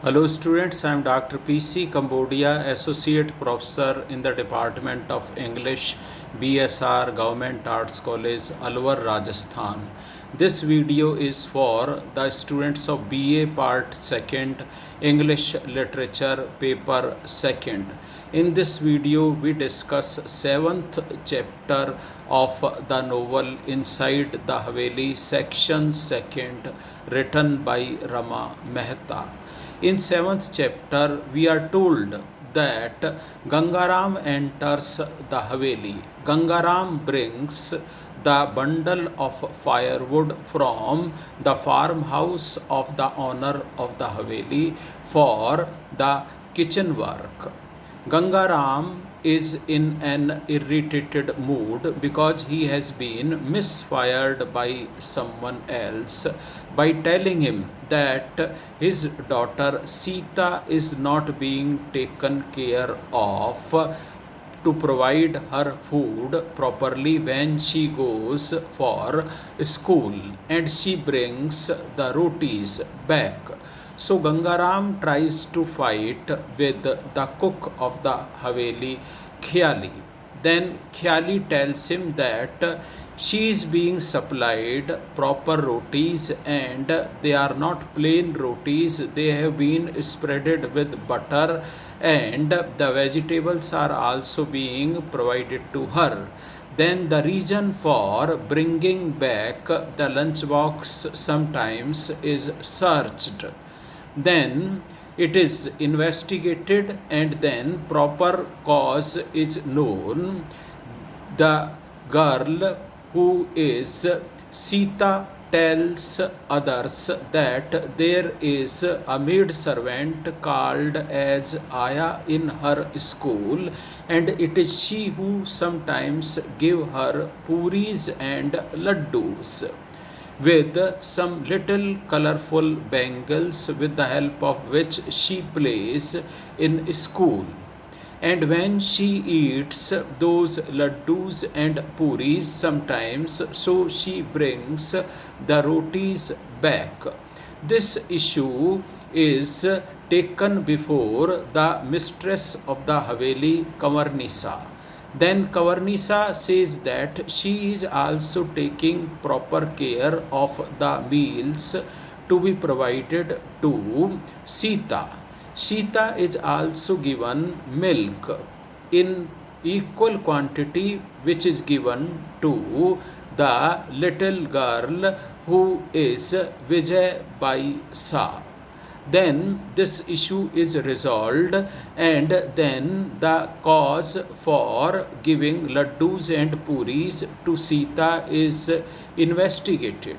Hello students, I am Dr. PC Cambodia, Associate Professor in the Department of English, BSR Government Arts College, Alwar, Rajasthan. This video is for the students of BA Part 2nd, English Literature Paper 2nd. In this video, we discuss 7th chapter of the novel Inside the Haveli, section 2nd, written by Rama Mehta. In 7th chapter, we are told that Gangaram enters the Haveli. Gangaram brings the bundle of firewood from the farmhouse of the owner of the Haveli for the kitchen work. Gangaram is in an irritated mood because he has been misfired by someone else by telling him that his daughter Sita is not being taken care of to provide her food properly when she goes for school and she brings the rotis back. So Gangaram tries to fight with the cook of the Haveli, Khyali. Then Khyali tells him that she is being supplied proper rotis and they are not plain rotis, they have been spreaded with butter and the vegetables are also being provided to her. Then the reason for bringing back the lunchbox sometimes is searched. Then it is investigated and then proper cause is known. The girl who is Sita tells others that there is a maid servant called as Aya in her school and it is she who sometimes give her puris and laddus with some little colorful bangles with the help of which she plays in school. And when she eats those laddus and puris sometimes, so she brings the rotis back. This issue is taken before the mistress of the Haveli, Kavarnisa. Then Kavarnisa says that she is also taking proper care of the meals to be provided to Sita. Sita is also given milk in equal quantity which is given to the little girl who is Vijay Bai Sa. Then this issue is resolved and then the cause for giving laddus and puris to Sita is investigated.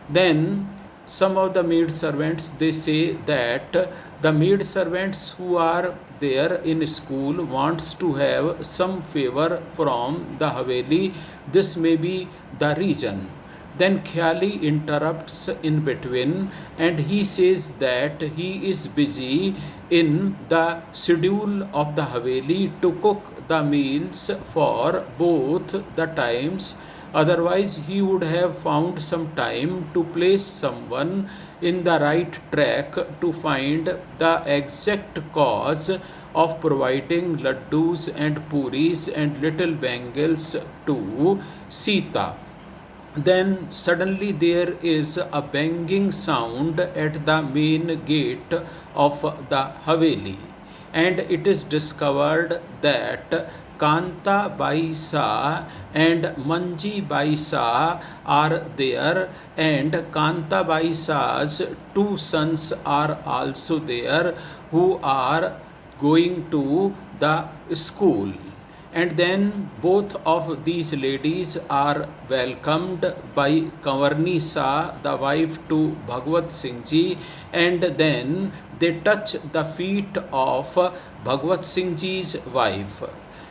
Then some of the maid servants, they say that the maid servants who are there in school wants to have some favor from the Haveli. This may be the reason. Then Khyali interrupts in between and he says that he is busy in the schedule of the Haveli to cook the meals for both the times. Otherwise, he would have found some time to place someone in the right track to find the exact cause of providing laddus and puris and little bangles to Sita. Then suddenly there is a banging sound at the main gate of the Haveli, and it is discovered that Kanta Baisa and Manji Baisa are there, and Kanta Baisa's two sons are also there who are going to the school. And then both of these ladies are welcomed by Kavarnisa, the wife to Bhagwat Singh Ji, and then they touch the feet of Bhagwat Singh Ji's wife.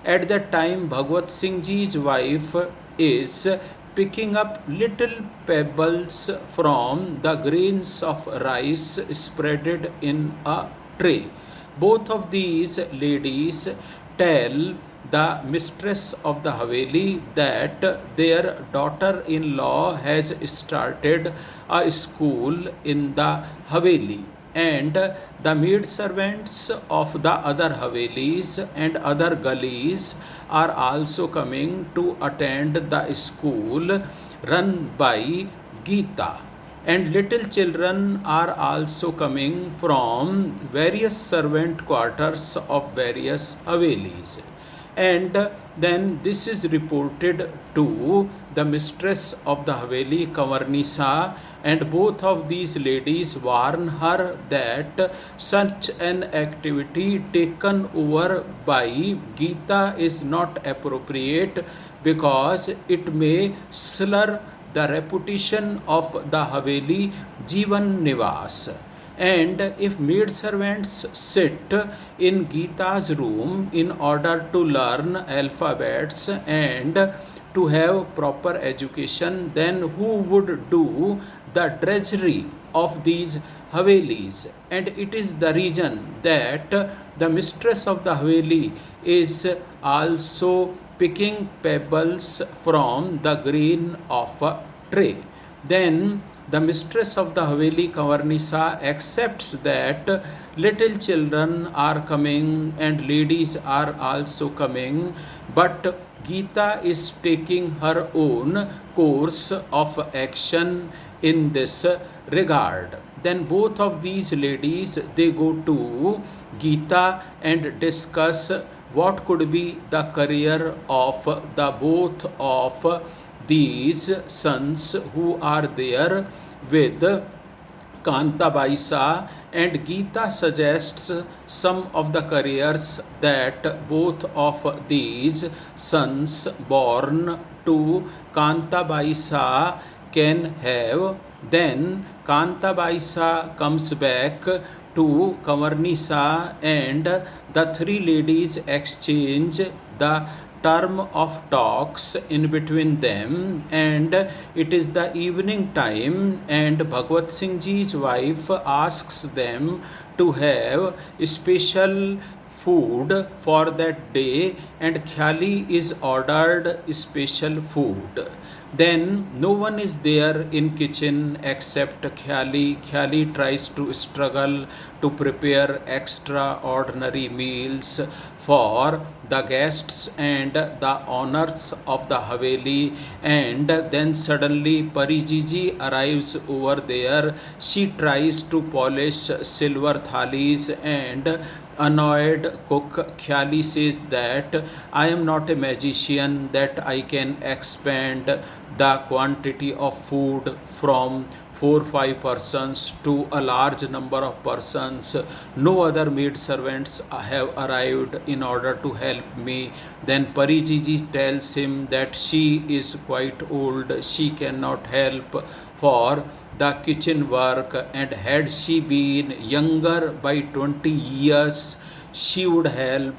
At that time, Bhagwat Singh Ji's wife is picking up little pebbles from the grains of rice spreaded in a tray. Both of these ladies tell the mistress of the Haveli that their daughter-in-law has started a school in the Haveli. and the maid servants of the other Havelis and other gullies are also coming to attend the school run by Gita. And little children are also coming from various servant quarters of various Havelis. And then this is reported to the mistress of the Haveli, Kamarnisa, and both of these ladies warn her that such an activity taken over by Gita is not appropriate because it may slur the reputation of the Haveli Jivan Nivas. And if maid servants sit in Gita's room in order to learn alphabets and to have proper education, then who would do the drudgery of these Havelis? And it is the reason that the mistress of the Haveli is also picking pebbles from the green of a tray. Then the mistress of the Haveli, Kamarnisa, accepts that little children are coming and ladies are also coming, but Gita is taking her own course of action in this regard. Then both of these ladies, they go to Gita and discuss what could be the career of the both of these sons who are there with Kantabai Shah, and Gita suggests some of the careers that both of these sons born to Kantabai Shah can have. Then Kantabai Shah comes back to Kamarnisa and the three ladies exchange the term of talks in between them, and it is the evening time and Bhagwat Singh Ji's wife asks them to have special food for that day, and Khyali is ordered special food. Then no one is there in kitchen except Khyali. Khyali tries to struggle to prepare extraordinary meals for the guests and the honors of the Haveli, and then suddenly Parijiji arrives over there. She tries to polish silver thalis, and annoyed cook Khyali says that I am not a magician that I can expand the quantity of food from 4-5 persons to a large number of persons. No other maid servants have arrived in order to help me. Then Parijiji tells him that she is quite old, she cannot help for the kitchen work, and had she been younger by 20 years, she would help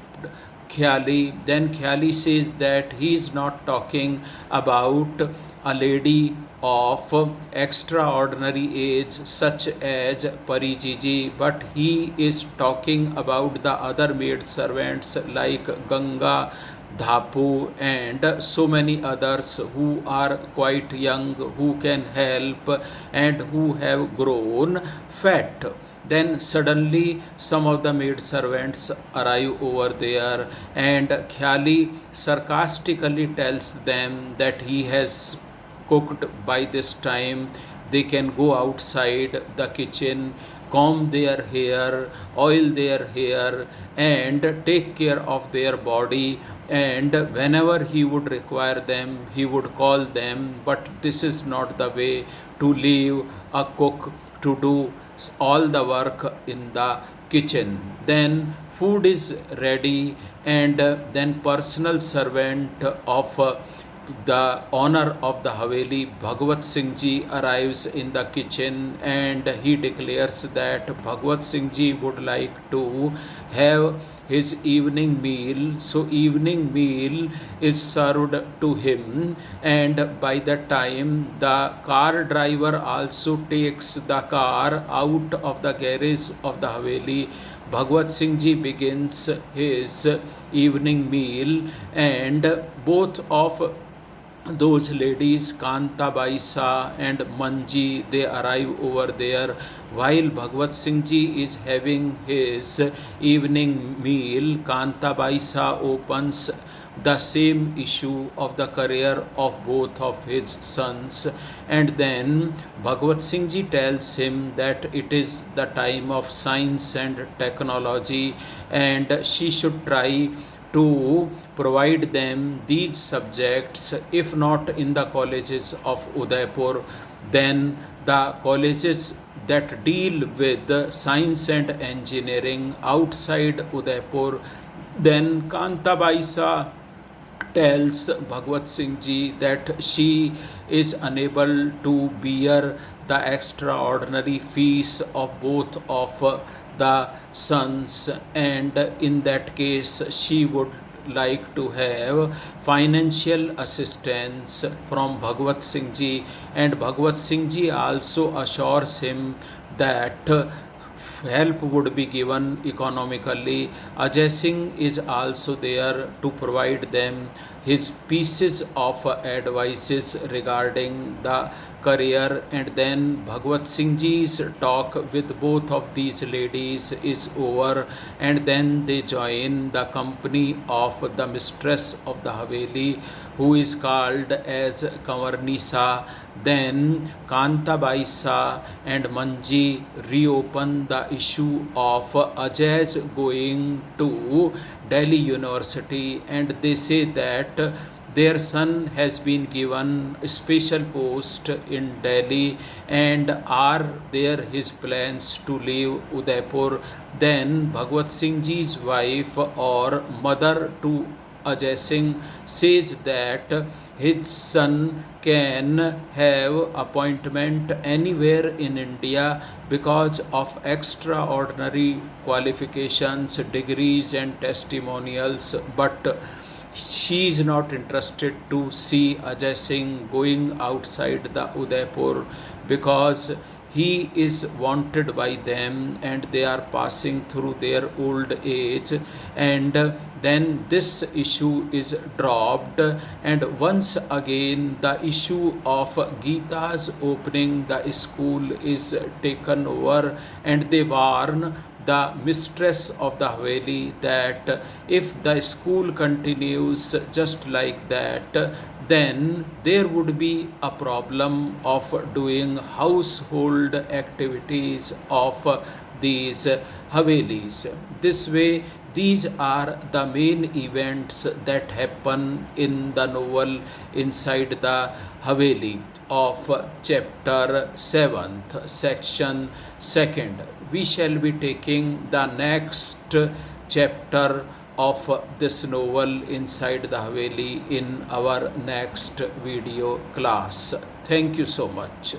Khyali. Then Khyali says that he is not talking about a lady of extraordinary age such as Parijiji, but he is talking about the other maid servants like Ganga, Dhapu, and so many others who are quite young, who can help and who have grown fat. Then suddenly some of the maid servants arrive over there, and Khyali sarcastically tells them that he has cooked by this time. They can go outside the kitchen, comb their hair, oil their hair, and take care of their body. And whenever he would require them, he would call them. But this is not the way to leave a cook to do all the work in the kitchen. Then food is ready, and then personal servant of the owner of the Haveli, Bhagwat Singh Ji, arrives in the kitchen, and he declares that Bhagwat Singh Ji would like to have his evening meal. So evening meal is served to him, and by that time the car driver also takes the car out of the garage of the Haveli. Bhagwat Singh Ji begins his evening meal, and both of those ladies Kanta Baisa and Manji, they arrive over there while Bhagwat Singh Ji is having his evening meal. Kanta Baisa opens the same issue of the career of both of his sons, and then Bhagwat Singh Ji tells him that it is the time of science and technology and she should try to provide them these subjects, if not in the colleges of Udaipur, then the colleges that deal with science and engineering outside Udaipur. Then Kanta Baisa tells Bhagwat Singh Ji that she is unable to bear the extraordinary fees of both of the sons, and in that case she would like to have financial assistance from Bhagwat Singh Ji, and Bhagwat Singh Ji also assures him that help would be given economically. Ajay Singh is also there to provide them his pieces of advices regarding the career, and then Bhagwat Singh Ji's talk with both of these ladies is over, and then they join the company of the mistress of the Haveli, who is called as Kamarnisa. Then Kanta Baisa and Manji reopen the issue of Ajay's going to Delhi University, and they say that their son has been given a special post in Delhi, and are there his plans to leave Udaipur. Then Bhagwat Singh Ji's wife or mother to Ajay Singh says that his son can have appointment anywhere in India because of extraordinary qualifications, degrees and testimonials, but she is not interested to see Ajay Singh going outside the Udaipur because he is wanted by them and they are passing through their old age, and then this issue is dropped, and once again the issue of Gita's opening the school is taken over, and they warn the mistress of the Haveli that if the school continues just like that, then there would be a problem of doing household activities of these Havelis. This way, these are the main events that happen in the novel inside the Haveli of chapter 7th, section 2nd. We shall be taking the next chapter of this novel inside the Haveli in our next video class. Thank you so much.